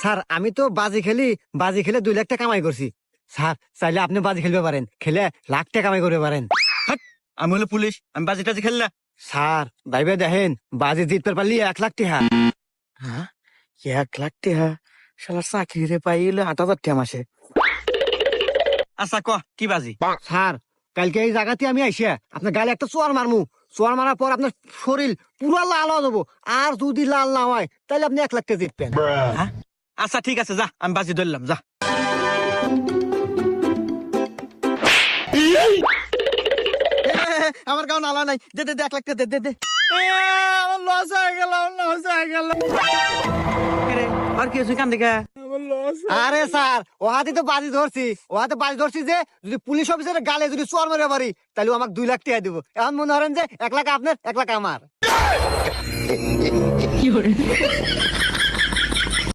Sir আমি তো বাজি খেলে 2 লাখ টাকা কামাই করছি। স্যার চাইলে আপনি বাজি খেলতে পারেন, খেলে লাখ টাকা কামাই করতে পারেন। হাট, আমি হলো পুলিশ, আমি বাজি টাজি খেললা। স্যার ভাইবে দেখেন, বাজি জিততে পারলি 1 লাখ টাকা। হ্যাঁ, 1 লাখ টাকা? শালা চাকরি রে পাইলে 8,000 টাকা মাসে। আচ্ছা ক কি বাজি? স্যার কালকে এই জায়গাতে আমি আইসা আপনার গালে একটা চোয়ার মারমু। চোয়ার মারার পর আপনার শরীর পুরো লাল হয়ে যাবো। আর যদি লাল না হয় তাহলে আপনি 1 লাখ টাকা জিতবেন। হ্যাঁ, আচ্ছা ঠিক আছে, যা আমি বাজি ধরলাম, যা। আমার গাও নালা নাই, দে দে দে 1 লাখ টাকা দে দে দে। আমার লস হয়ে গেল, লস হয়ে গেল। আর কি হয়েছে কান দেখা? আরে স্যার ও হাতে তো বাজি ধরছি, যে যদি পুলিশ অফিসারের গালে যদি চোয়ার মারে পারি তাহলে ও আমাকে 2 লাখ টাকা দিব। এখন মনে করেন যে 1 লাখ আপনার 1 লাখ আমার।